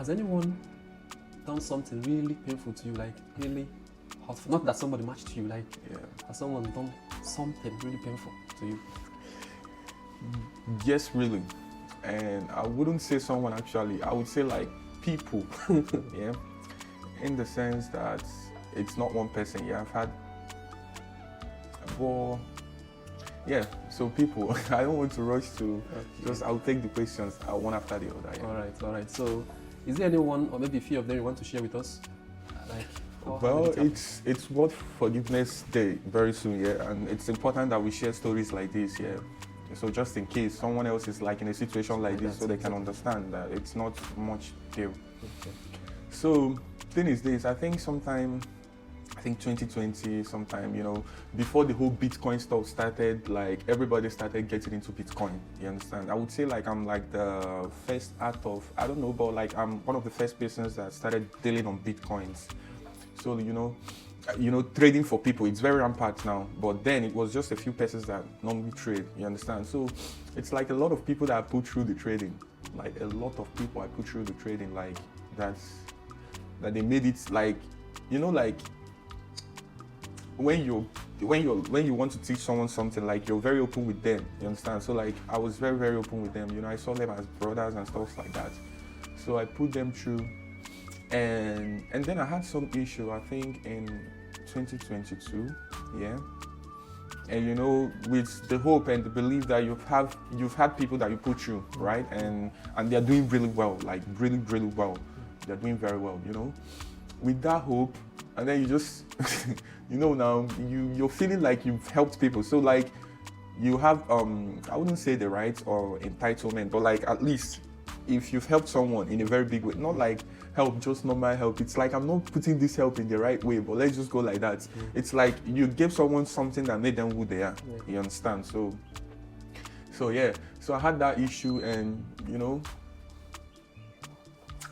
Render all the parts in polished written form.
has anyone done something really painful to you, like really hurtful? Not that somebody matched you, like has someone done something really painful to you? Yes, really. And I wouldn't say someone actually, I would say like people. Yeah. In the sense that it's not one person. Yeah, I've had, well, yeah, so people, I don't want to rush to, just I'll take the questions one after the other. Yeah. All right. So, is there anyone, or maybe a few of them you want to share with us? Well, it's World Forgiveness Day very soon, yeah, and it's important that we share stories like this, yeah. So just in case someone else is like in a situation like this, so they can understand that it's not much deal. Okay. So, thing is this, I think 2020, before the whole Bitcoin stuff started, like everybody started getting into Bitcoin, you understand? I would say like I'm like the first I'm one of the first persons that started dealing on Bitcoins. So, trading for people, it's very rampant now, but then it was just a few persons that normally trade, you understand? So it's like a lot of people that I put through the trading, like a lot of people I put through the trading, like that they made it like, like when you want to teach someone something, like you're very open with them, you understand? So like I was very, very open with them, I saw them as brothers and stuff like that. So I put them through, and then I had some issue, I think in 2022, yeah. And with the hope and the belief that you've had people that you put through, right? And they're doing really well, like really, really well. They're doing very well, With that hope, and then you just, now you're feeling like you've helped people. So like you have, I wouldn't say the right or entitlement, but like at least if you've helped someone in a very big way, not like help, just normal help. It's like I'm not putting this help in the right way, but let's just go like that. It's like you give someone something that made them who they are. You understand? So yeah. So I had that issue, and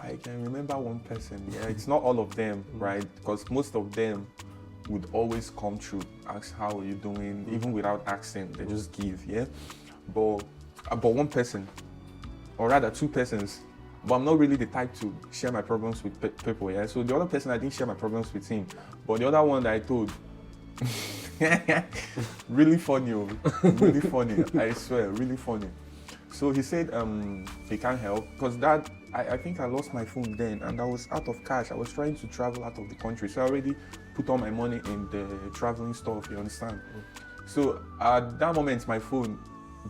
I can remember one person. Yeah, it's not all of them, right? Because most of them would always come through, ask how are you doing, even without asking, they just give. Yeah, but one person, or rather two persons. But I'm not really the type to share my problems with people, yeah? So the other person, I didn't share my problems with him. But the other one that I told, really funny, really funny, I swear, really funny. So he said he can't help, because I think I lost my phone then, and I was out of cash. I was trying to travel out of the country, so I already put all my money in the traveling stuff, you understand? So at that moment, my phone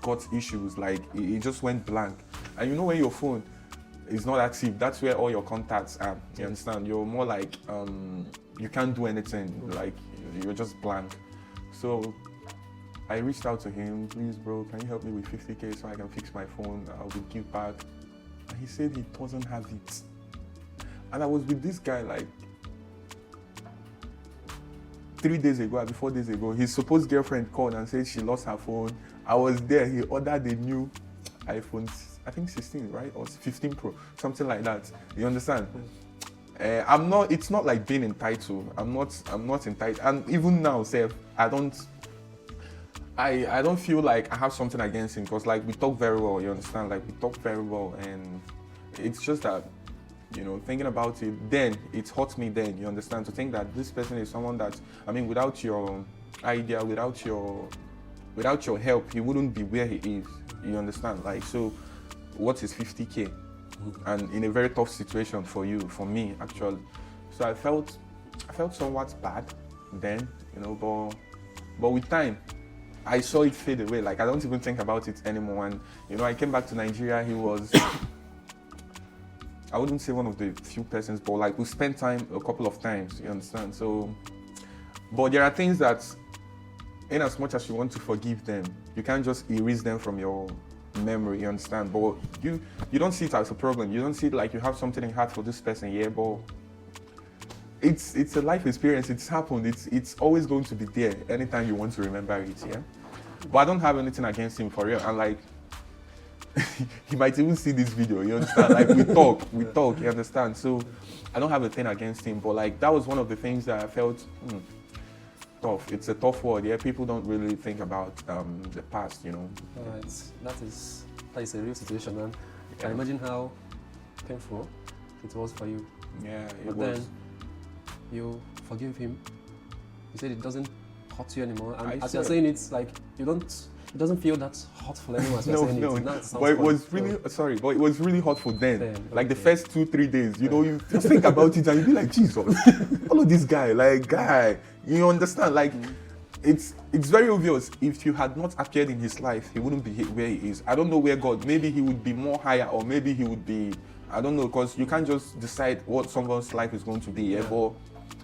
got issues, like it just went blank. And when your phone is not active, that's where all your contacts are, you understand? You're more like, you can't do anything, like you're just blank. So I reached out to him, please bro, can you help me with 50K so I can fix my phone, I will give back. And he said he doesn't have it. And I was with this guy like 3 days ago, or 4 days ago. His supposed girlfriend called and said she lost her phone. I was there, he ordered a new iPhone, I think 16, right? Or 15 Pro, something like that. You understand? It's not like being entitled. I'm not entitled. And even now, I don't feel like I have something against him, because like we talk very well, you understand? Like we talk very well, and it's just that, thinking about it, then it hurts me then, you understand? To think that this person is someone that, without your idea, without your help, he wouldn't be where he is, you understand? Like, so what is 50K? And in a very tough situation for me actually. So I felt somewhat bad then, but with time, I saw it fade away. Like I don't even think about it anymore. And I came back to Nigeria. He was, I wouldn't say one of the few persons, but like we spent time a couple of times. You understand? So, but there are things that, in as much as you want to forgive them, you can't just erase them from your memory. You understand? But you don't see it as a problem. You don't see it like you have something in heart for this person. Yeah, but it's a life experience. It's happened. It's always going to be there anytime you want to remember it. Yeah. But I don't have anything against him for real. And like, he might even see this video. You understand? Like we talk. You understand? So I don't have a thing against him. But like that was one of the things that I felt tough. It's a tough word. Yeah. People don't really think about the past. That is a real situation, man. I can imagine how painful it was for you. Yeah, it But was. then you forgive him. You said it doesn't hurt you anymore. And as you're saying, it's like it doesn't feel that hurtful anymore as you're saying it. That sounds but it fun. was really but it was really hurtful then. Like the okay. first 2-3 days, you know, you just think about it and you be like, Jesus, follow this guy, you understand? Like it's very obvious if you had not appeared in his life, he wouldn't be where he is. I don't know where God, maybe he would be more higher, or maybe he would be, I don't know, because you can't just decide what someone's life is going to be. Yeah? But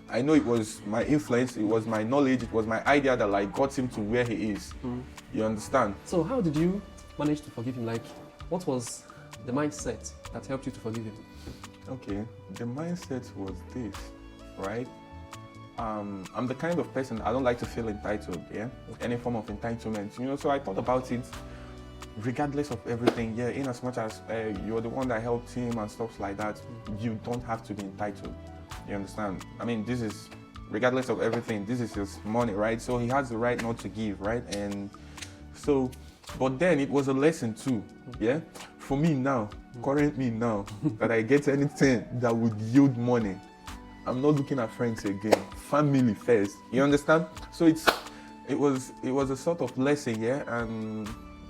I know it was my influence, it was my knowledge, it was my idea that like got him to where he is. You understand? So how did you manage to forgive him? Like, what was the mindset that helped you to forgive him? Okay, the mindset was this, right? I'm the kind of person, I don't like to feel entitled, yeah? Any form of entitlement, you know, so I thought about it regardless of everything, yeah, in as much as you're the one that helped him and stuff like that, you don't have to be entitled. You understand? I mean, this is, regardless of everything, this is his money, right? So he has the right not to give, right? And so, but then it was a lesson too, yeah? For me now, currently now, that I get anything that would yield money, I'm not looking at friends again. Family first, you understand? So it was a sort of lesson, yeah? And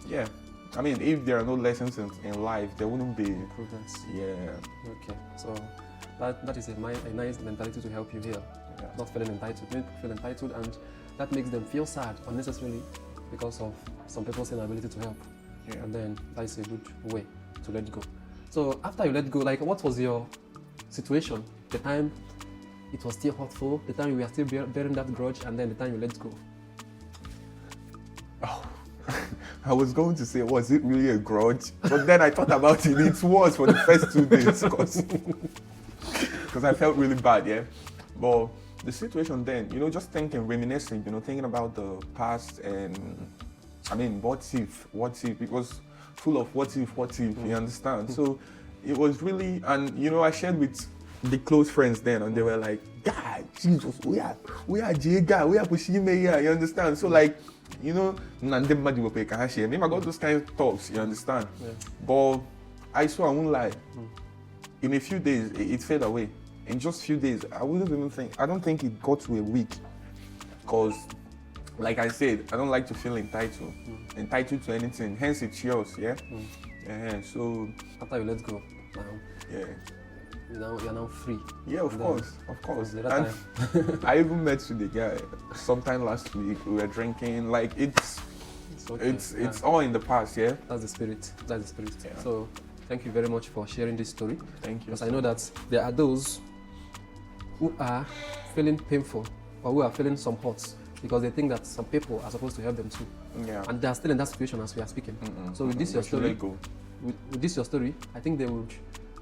yeah, I mean, if there are no lessons in life, there wouldn't be Improvements. Yeah. Okay, so that is a nice mentality to help you heal. Yeah. Not feeling entitled. Many people feel entitled, and that makes them feel sad unnecessarily because of some people's inability to help. Yeah. And then that is a good way to let go. So after you let go, like, what was your situation? The time it was still hurtful, the time you were still bearing that grudge, and then the time you let go. Oh, I was going to say, was it really a grudge? But then I thought about it. It was for the first 2 days because I felt really bad, yeah. But the situation then, you know, just thinking, reminiscing, you know, thinking about the past, and I mean, what if? It was full of what if, you understand? So it was really, and you know, I shared with the close friends then, and they were like, God, Jesus, we are Jega, we are pushing me here, you understand? So like, you know, maybe I got those kind of talks, you understand? Yeah. But I swear I won't lie. In a few days, it faded away. In just a few days, I don't think it got to a week. Because, like I said, I don't like to feel entitled to anything. Hence, it's yours, yeah? Yeah, so... After you let go, now, yeah. you're now free. Yeah, of course. The other And I even met with the guy sometime last week. We were drinking. Like, it's all in the past, yeah? That's the spirit. Yeah. So, thank you very much for sharing this story. Thank you. Because I know that there are those who are feeling painful or who are feeling some hurts because they think that some people are supposed to help them too. Yeah. And they are still in that situation as we are speaking. So with this your Let story, go. with this your story, I think they would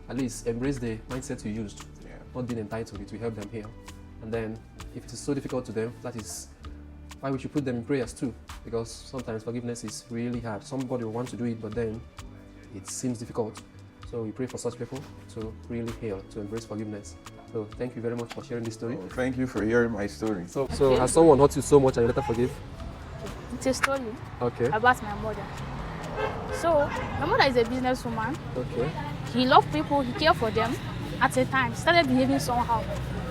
at least embrace the mindset you used, Yeah. not being entitled. It will help them heal. And then, if it is so difficult to them, that is why we should put them in prayers too. Because sometimes forgiveness is really hard. Somebody will want to do it, but then it seems difficult. So we pray for such people to really heal, to embrace forgiveness. So thank you very much for sharing this story. Oh, thank you for hearing my story. So has someone hurt you so much and you later forgive? It's a story Okay. about my mother. So, my mother is a businesswoman. Okay. He loved people, he cared for them. At a time, started behaving somehow.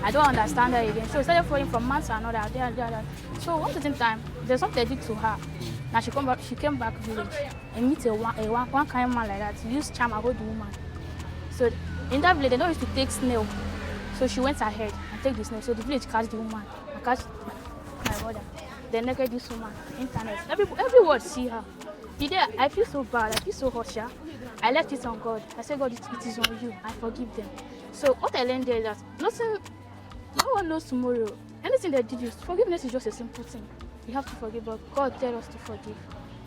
I don't understand her again. So, he started falling from man to another, there. So, one certain time, there's something they did to her. Now, she came back village and meet one kind of man like that. He used charm and hold the woman. So, in that village, they don't used to take snail. So, she went ahead and take the snail. So, the village catch the woman and catch my mother. They naked this woman, internet. Everyone see her. The day I feel so bad, I feel so hurt. Yeah? I left it on God. I said, God, it is on you. I forgive them. So what I learned there is that no one knows tomorrow. Anything they did, forgiveness is just a simple thing. You have to forgive, but God tells us to forgive.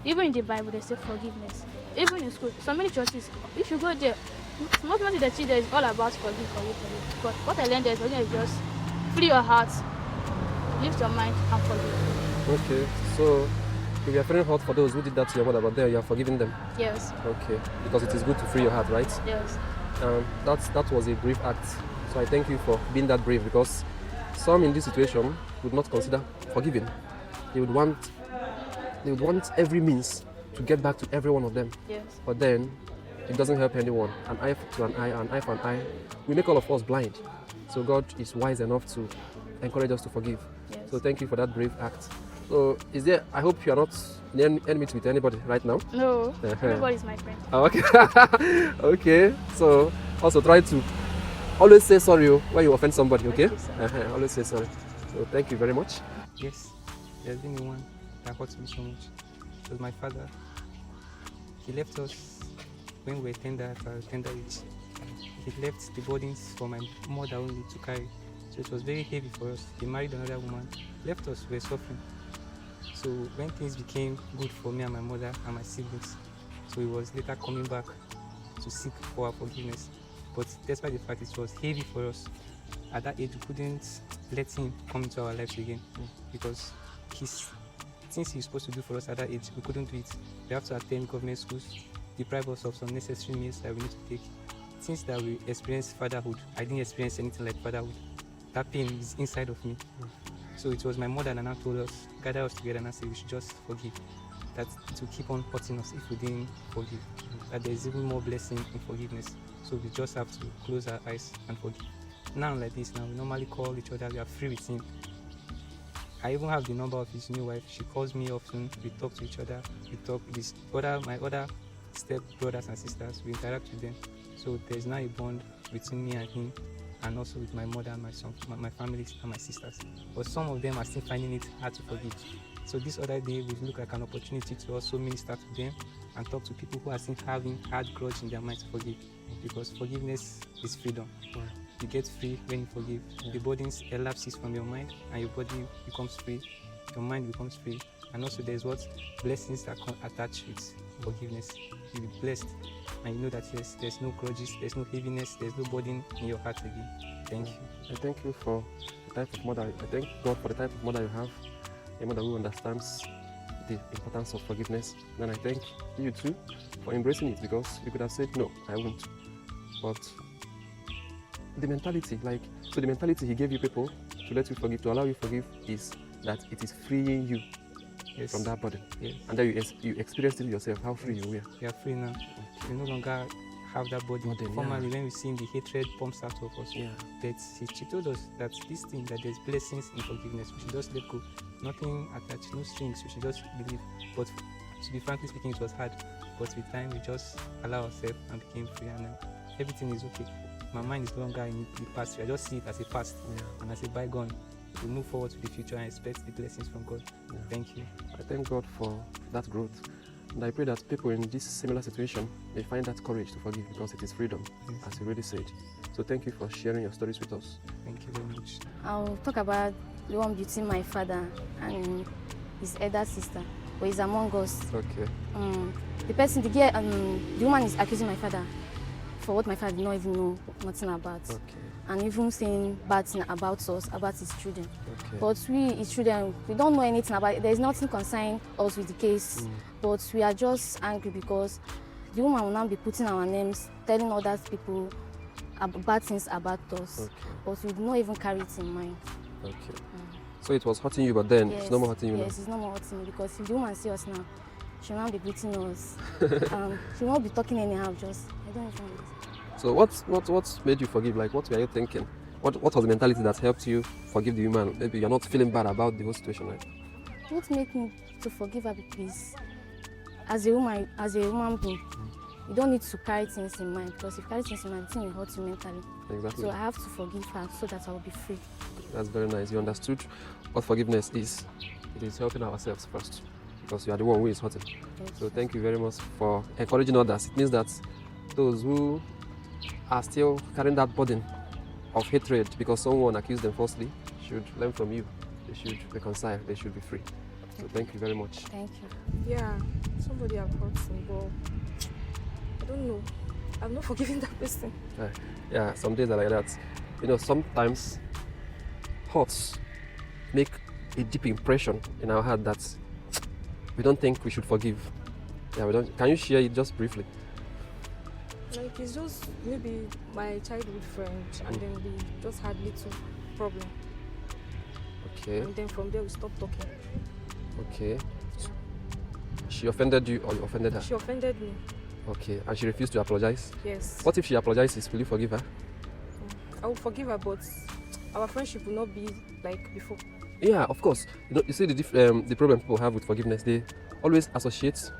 Even in the Bible, they say forgiveness. Even in school, so many churches, if you go there, most of the teach there is all about forgive. But what I learned there is forgiveness is just free your heart, lift your mind, and forgive. Okay. So if you are feeling hurt for those who did that to your mother, but there you are forgiving them. Yes. Okay. Because it is good to free your heart, right? Yes. That was a brave act. So I thank you for being that brave, because some in this situation would not consider forgiving. They would want every means to get back to every one of them. Yes. But then it doesn't help anyone. An eye to an eye for an eye. We make all of us blind. So God is wise enough to encourage us to forgive. Yes. So thank you for that brave act. So I hope you are not in enmity with anybody right now. No, everybody's my friend. Oh, okay. Okay. So also try to always say sorry when you offend somebody, okay? Okay, Always say sorry. So thank you very much. Yes, there's been one that hurts me so much. It was my father. He left us when we were tender at our tender age. He left the burdens for my mother only to carry. So it was very heavy for us. He married another woman, left us, we were suffering. So when things became good for me and my mother and my siblings, so he was later coming back to seek for our forgiveness. But despite the fact it was heavy for us, at that age we couldn't let him come into our lives again because his things he's supposed to do for us at that age, we couldn't do it. We have to attend government schools, deprive us of some necessary meals that we need to take. Since that we experienced fatherhood, I didn't experience anything like fatherhood. That pain is inside of me. So it was my mother that now told us, gather us together and said we should just forgive. That it will keep on hurting us if we didn't forgive. That there is even more blessing in forgiveness. So we just have to close our eyes and forgive. Now like this, now we normally call each other, we are free with him. I even have the number of his new wife. She calls me often, we talk to each other, we talk with my other step brothers and sisters, we interact with them. So there's now a bond between me and him, and also with my mother and my family and my sisters. But some of them are still finding it hard to forgive. So this other day we look like an opportunity to also minister to them and talk to people who are still having hard grudge in their mind to forgive. Because forgiveness is freedom. You get free when you forgive. The burdens elapses from your mind and your body becomes free, your mind becomes free. And also there's blessings that come attached with forgiveness. You'll be blessed and you know that yes, there's no grudges, there's no heaviness, there's no burden in your heart again. Thank you. I thank you for the type of mother. I thank God for the type of mother you have. A mother who understands the importance of forgiveness. And I thank you too for embracing it, because you could have said no, I won't. But the mentality he gave you people to let you forgive, to allow you to forgive, is that it is freeing you from that burden. Yes. And then you experienced it yourself, how free you were. You are free now. You no longer have that burden. Formerly, when we see the hatred pumps out of us, but she told us that this thing, that there's blessings in forgiveness. We should just let go. Nothing attached, no strings. We should just believe. But to be frankly speaking, it was hard. But with time, we just allow ourselves and became free, and everything is okay. My mind is no longer in the past. I just see it as a past and as a bygone. We move forward to the future and expect the blessings from God. Thank you. I thank God for that growth. And I pray that people in this similar situation, they find that courage to forgive, because it is freedom, as you already said. So thank you for sharing your stories with us. Thank you very much. I'll talk about the one between my father and his elder sister, but he's among us. Okay. The woman is accusing my father for what my father did not even know nothing about. Okay. And even saying bad things about us, about his children. Okay. But we, his children, we don't know anything about it. There's nothing concerning us with the case. But we are just angry because the woman will now be putting our names, telling other people bad things about us. Okay. But we do not even carry it in mind. Okay. So it was hurting you, but then it's no more hurting you now? Yes, it's no more hurting me, because if the woman sees us now, she will now be greeting us. She won't be talking anyhow, just, I don't even know. So what made you forgive? Like, what were you thinking? What was the mentality that helped you forgive the woman? Maybe you're not feeling bad about the whole situation, right? What made me to forgive her is, as a woman being, you don't need to carry things in mind, because if you carry things in mind, the thing will hurt you mentally. Exactly. So I have to forgive her so that I will be free. That's very nice. You understood what forgiveness is. It is helping ourselves first, because you are the one who is hurting. Yes. So thank you very much for encouraging others. It means that those who are still carrying that burden of hatred because someone accused them falsely should learn from you. They should reconcile. They should be free. So thank you very much. Thank you. Yeah, somebody have hurt me, but I don't know. I'm not forgiving that person. Yeah, some days are like that. You know, sometimes hurts make a deep impression in our heart that we don't think we should forgive. Yeah, we don't. Can you share it just briefly? Like, it's just maybe my childhood friend, and then we just had little problem. Okay. And then from there we stopped talking. Okay. She offended you, or you offended her? She offended me. Okay, and she refused to apologize? Yes. What if she apologizes? Will you forgive her? I will forgive her, but our friendship will not be like before. Yeah, of course. You see the problem people have with forgiveness. They always associate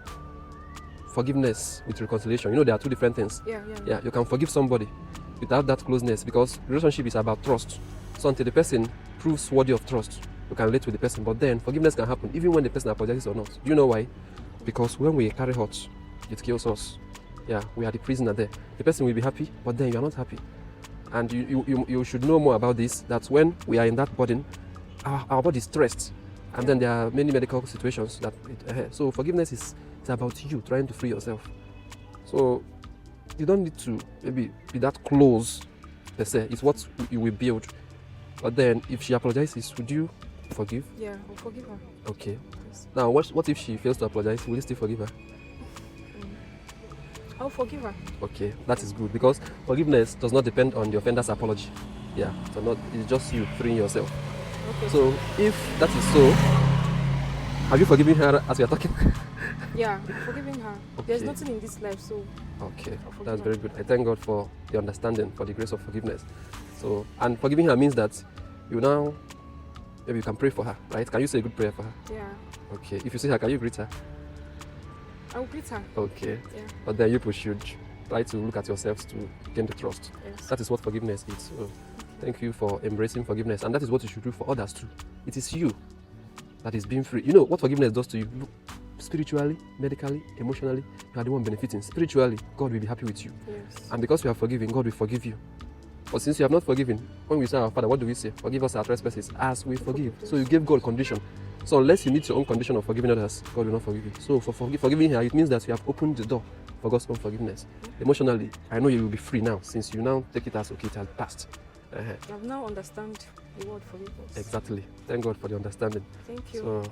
forgiveness with reconciliation. There are two different things. Yeah. You can forgive somebody without that closeness, because relationship is about trust. So until the person proves worthy of trust, you can relate with the person. But then forgiveness can happen even when the person apologizes or not. Do you know why? Because when we carry hurt, it kills us. Yeah, we are the prisoner there. The person will be happy, but then you are not happy. And you should know more about this, that when we are in that burden, our body is stressed. And then there are many medical situations that so forgiveness is about you trying to free yourself. So you don't need to maybe be that close per se. It's what you will build. But then if she apologizes, would you forgive? Yeah, I'll forgive her. Okay. Yes. Now what if she fails to apologize? Will you still forgive her? I'll forgive her. Okay, that is good, because forgiveness does not depend on the offender's apology. Yeah, it's just you freeing yourself. Okay. So if that is so, have you forgiven her as we are talking? Yeah, I'm forgiving her. There's Okay. nothing in this life, so Okay, I'll forgive that's her. very good. I thank God for the understanding, for the grace of forgiveness. So, and forgiving her means that maybe you can pray for her, right? Can you say a good prayer for her? Yeah, Okay, if you see her, can you greet her? I'll greet her. Okay, Yeah. but then you should try to look at yourselves to gain the trust. Yes. That is what forgiveness is. So, thank you for embracing forgiveness, and that is what you should do for others too. It is you that is being free. You know what forgiveness does to you? Spiritually, medically, emotionally, you are the one benefiting. Spiritually, God will be happy with you. Yes. And because you are forgiven, God will forgive you. But since you have not forgiven, when we say our Father, what do we say? Forgive us our trespasses as we forgive. So you gave God condition. So unless you meet your own condition of forgiving others, God will not forgive you. So for forgiving her, it means that you have opened the door for God's own forgiveness. Emotionally, I know you will be free now, since you now take it as okay, it has passed. I've now understand the word forgiveness. Exactly. Thank God for the understanding. Thank you. So